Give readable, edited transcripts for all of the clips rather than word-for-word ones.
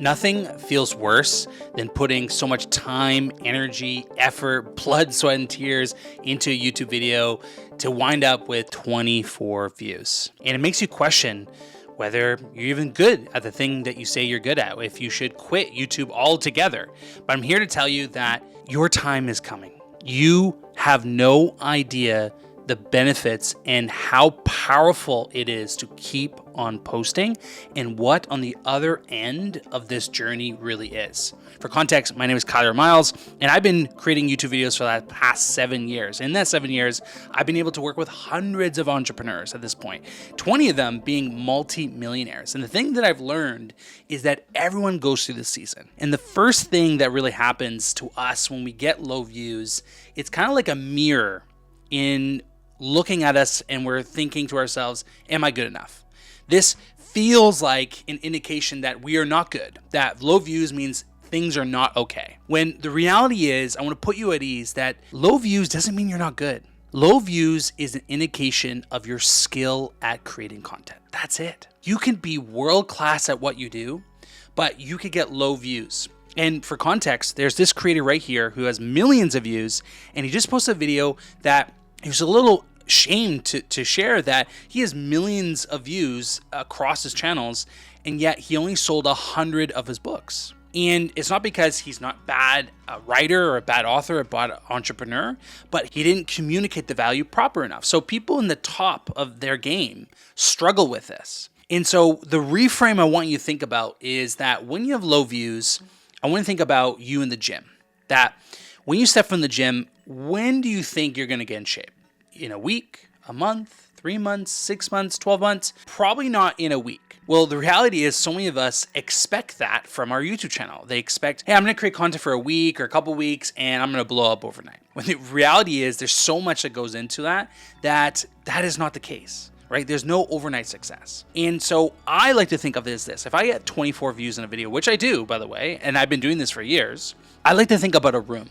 Nothing feels worse than putting so much time, energy, effort, blood, sweat, and tears into a YouTube video to wind up with 24 views. And it makes you question whether you're even good at the thing that you say you're good at, if you should quit YouTube altogether. But I'm here to tell you that your time is coming. You have no idea the benefits and how powerful it is to keep on posting and what on the other end of this journey really is. For context, my name is Kyler Miles, and I've been creating YouTube videos for the past 7 years. In that 7 years, I've been able to work with hundreds of entrepreneurs at this point, 20 of them being multi-millionaires. And the thing that I've learned is that everyone goes through this season. And the first thing that really happens to us when we get low views, it's kind of like a mirror in looking at us, and we're thinking to ourselves, am I good enough? This feels like an indication that we are not good, that low views means things are not okay. When the reality is, I want to put you at ease that low views doesn't mean you're not good. Low views is an indication of your skill at creating content. That's it. You can be world class at what you do, but you could get low views. And for context, there's this creator right here who has millions of views, and he just posted a video that he was a little ashamed to share that he has millions of views across his channels, and yet he only sold 100 of his books. And it's not because he's not bad writer or a bad author or a bad entrepreneur, but he didn't communicate the value proper enough. So people in the top of their game struggle with this. And so the reframe I want you to think about is that when you have low views, I want to think about you in the gym. That when you step from the gym, when do you think you're going to get in shape? In a week, a month, 3 months, 6 months, 12 months? Probably not in a week. Well, the reality is so many of us expect that from our YouTube channel. They expect, hey, I'm going to create content for a week or a couple weeks and I'm going to blow up overnight. When the reality is there's so much that goes into that is not the case, right? There's no overnight success. And so I like to think of it as this. If I get 24 views in a video, which I do, by the way, and I've been doing this for years, I like to think about a room.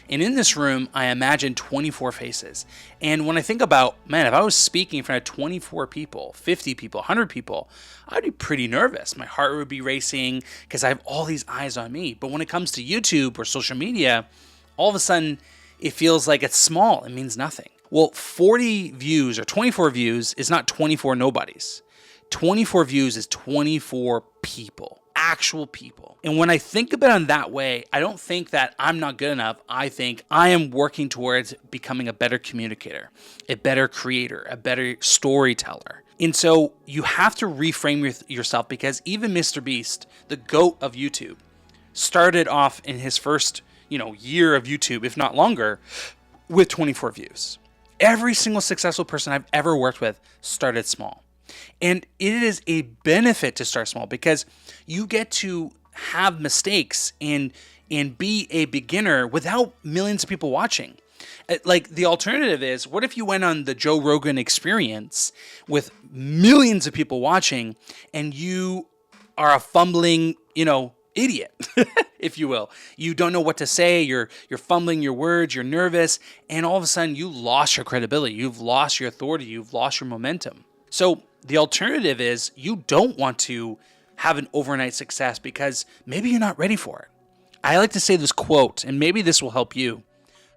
And in this room, I imagine 24 faces. And when I think about, man, if I was speaking in front of 24 people, 50 people, 100 people, I'd be pretty nervous. My heart would be racing because I have all these eyes on me. But when it comes to YouTube or social media, all of a sudden, it feels like it's small. It means nothing. Well, 40 views or 24 views is not 24 nobodies. 24 views is 24 people. Actual people. And when I think about it in that way, I don't think that I'm not good enough. I think I am working towards becoming a better communicator, a better creator, a better storyteller. And so you have to reframe yourself, because even Mr. Beast, the GOAT of YouTube, started off in his first, year of YouTube, if not longer, with 24 views. Every single successful person I've ever worked with started small. And it is a benefit to start small because you get to have mistakes and be a beginner without millions of people watching. Like the alternative is, what if you went on the Joe Rogan Experience with millions of people watching and you are a fumbling, idiot, if you will. You don't know what to say. You're fumbling your words. You're nervous. And all of a sudden you lost your credibility. You've lost your authority. You've lost your momentum. So the alternative is you don't want to have an overnight success because maybe you're not ready for it. I like to say this quote, and maybe this will help you.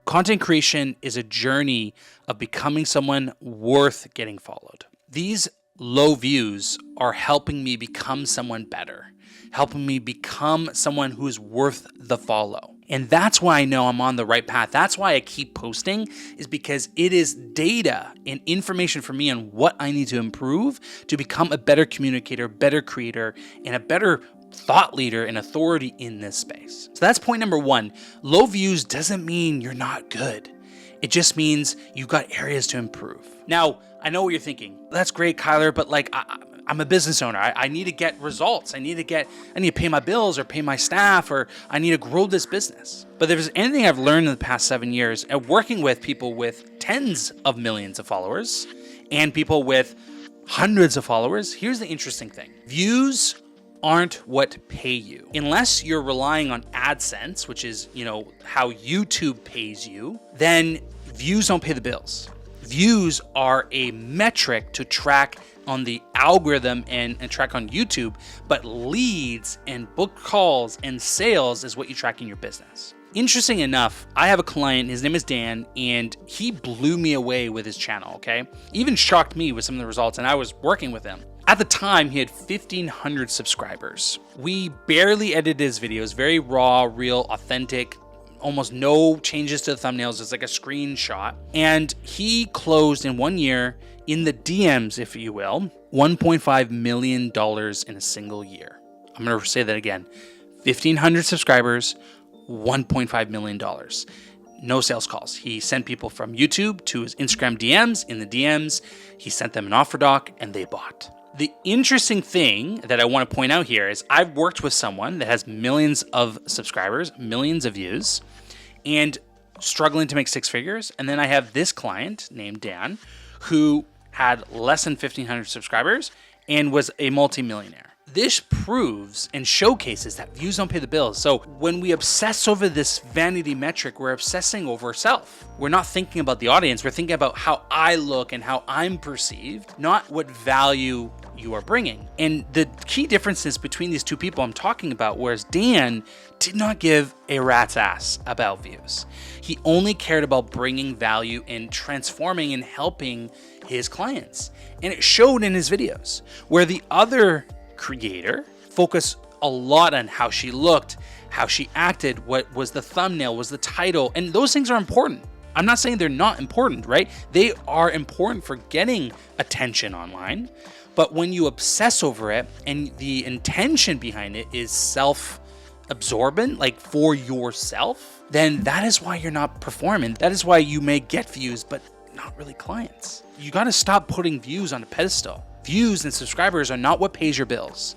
Content creation is a journey of becoming someone worth getting followed. These low views are helping me become someone better, helping me become someone who is worth the follow. And that's why I know I'm on the right path. That's why I keep posting, is because it is data and information for me on what I need to improve to become a better communicator, better creator, and a better thought leader and authority in this space. So that's point number one. Low views doesn't mean you're not good. It just means you got areas to improve. Now, I know what you're thinking. That's great, Kyler, but I'm a business owner. I need to get results. I need to pay my bills or pay my staff, or I need to grow this business. But if there's anything I've learned in the past 7 years at working with people with tens of millions of followers and people with hundreds of followers, here's the interesting thing. Views aren't what pay you. Unless you're relying on AdSense, which is, how YouTube pays you, then views don't pay the bills. Views are a metric to track on the algorithm and track on YouTube, but leads and book calls and sales is what you track in your business. Interesting enough, I have a client, his name is Dan, and he blew me away with his channel, okay? Even shocked me with some of the results, and I was working with him. At the time, he had 1,500 subscribers. We barely edited his videos, very raw, real, authentic, almost no changes to the thumbnails. It's like a screenshot. And he closed in 1 year, in the DMs, if you will, $1.5 million in a single year. I'm gonna say that again. 1,500 subscribers, $1.5 million. No sales calls. He sent people from YouTube to his Instagram DMs. In the DMs, he sent them an offer doc and they bought. The interesting thing that I want to point out here is I've worked with someone that has millions of subscribers, millions of views, and struggling to make six figures. And then I have this client named Dan who had less than 1,500 subscribers and was a multimillionaire. This proves and showcases that views don't pay the bills. So when we obsess over this vanity metric, we're obsessing over self. We're not thinking about the audience. We're thinking about how I look and how I'm perceived, not what value you are bringing. And the key differences between these two people I'm talking about, whereas Dan did not give a rat's ass about views. He only cared about bringing value and transforming and helping his clients. And it showed in his videos, where the other creator focused a lot on how she looked, how she acted, what was the thumbnail, was the title, and those things are important. I'm not saying they're not important, right? They are important for getting attention online, but when you obsess over it and the intention behind it is self-absorbent, like for yourself, then that is why you're not performing. That is why you may get views, but not really clients. You got to stop putting views on a pedestal. Views and subscribers are not what pays your bills,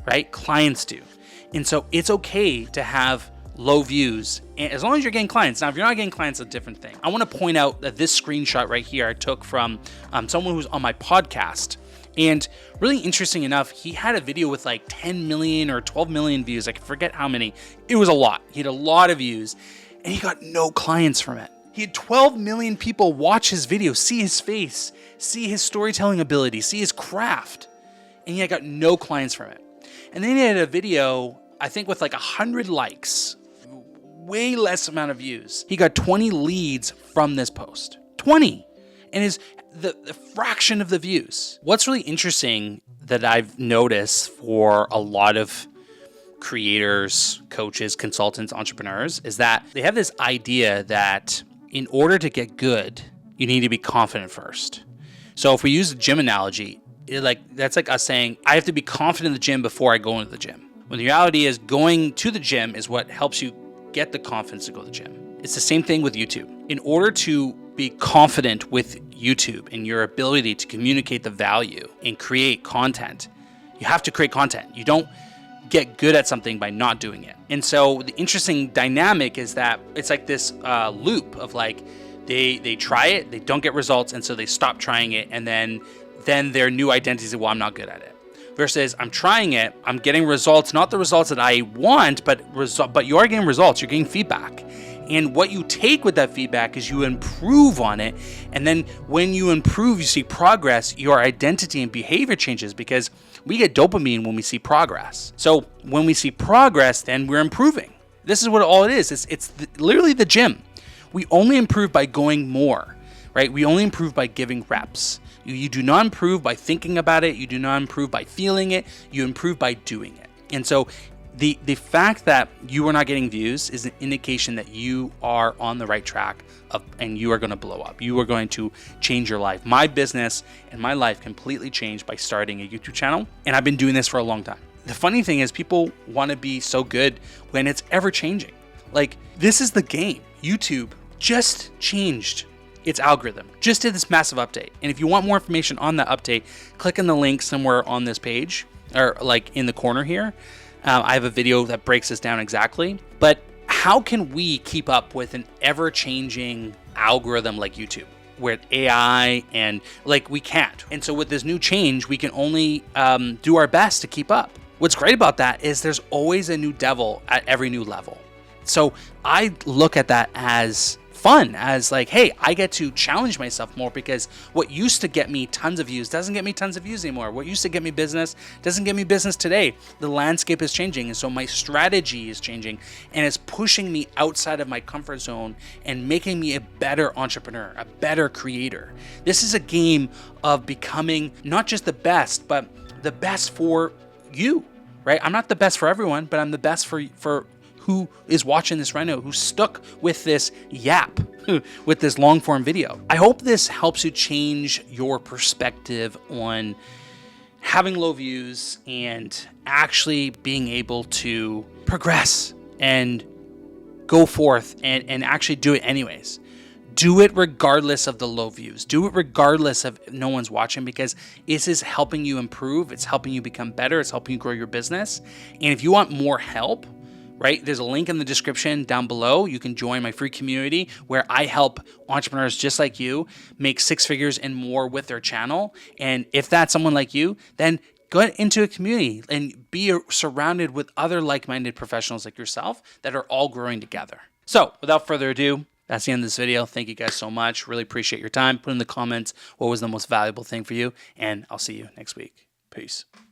right? Clients do. And so it's okay to have low views as long as you're getting clients. Now, if you're not getting clients, it's a different thing. I want to point out that this screenshot right here I took from someone who's on my podcast. And really interesting enough, he had a video with like 10 million or 12 million views. I forget how many. It was a lot. He had a lot of views and he got no clients from it. He had 12 million people watch his video, see his face, see his storytelling ability, see his craft, and he got no clients from it. And then he had a video, I think with like 100 likes, way less amount of views. He got 20 leads from this post, 20, and the fraction of the views. What's really interesting that I've noticed for a lot of creators, coaches, consultants, entrepreneurs is that they have this idea that in order to get good, you need to be confident first. So if we use the gym analogy, that's like us saying, I have to be confident in the gym before I go into the gym. When the reality is going to the gym is what helps you get the confidence to go to the gym. It's the same thing with YouTube. In order to be confident with YouTube and your ability to communicate the value and create content, you have to create content. You don't get good at something by not doing it. And so the interesting dynamic is that it's like this loop of like they try it, they don't get results, and so they stop trying it, and then their new identity is, well, I'm not good at it. Versus I'm trying it, I'm getting results, not the results that I want, but you are getting results, you're getting feedback. And what you take with that feedback is you improve on it. And then when you improve, you see progress, your identity and behavior changes because we get dopamine when we see progress. So when we see progress, then we're improving. This is what all it is. It's literally the gym. We only improve by going more, right? We only improve by giving reps. You do not improve by thinking about it. You do not improve by feeling it. You improve by doing it. And so the fact that you are not getting views is an indication that you are on the right track and you are going to blow up. You are going to change your life. My business and my life completely changed by starting a YouTube channel, and I've been doing this for a long time. The funny thing is people want to be so good when it's ever changing. Like, this is the game. YouTube just changed its algorithm, just did this massive update. And if you want more information on that update, click on the link somewhere on this page or like in the corner here. I have a video that breaks this down exactly. But how can we keep up with an ever-changing algorithm like YouTube, where AI and like we can't? And so with this new change, we can only do our best to keep up. What's great about that is there's always a new devil at every new level. So I look at that as fun as like, hey, I get to challenge myself more, because what used to get me tons of views doesn't get me tons of views anymore. What used to get me business doesn't get me business today. The landscape is changing, and so my strategy is changing, and it's pushing me outside of my comfort zone and making me a better entrepreneur, a better creator. This is a game of becoming not just the best, but the best for you, right? I'm not the best for everyone, but I'm the best for who is watching this right now, who's stuck with this yap, with this long form video. I hope this helps you change your perspective on having low views and actually being able to progress and go forth and actually do it anyways. Do it regardless of the low views. Do it regardless of no one's watching, because this is helping you improve. It's helping you become better. It's helping you grow your business. And if you want more help, right, there's a link in the description down below. You can join my free community where I help entrepreneurs just like you make 6 figures and more with their channel. And if that's someone like you, then go into a community and be surrounded with other like-minded professionals like yourself that are all growing together. So without further ado, that's the end of this video. Thank you guys so much. Really appreciate your time. Put in the comments what was the most valuable thing for you, and I'll see you next week. Peace.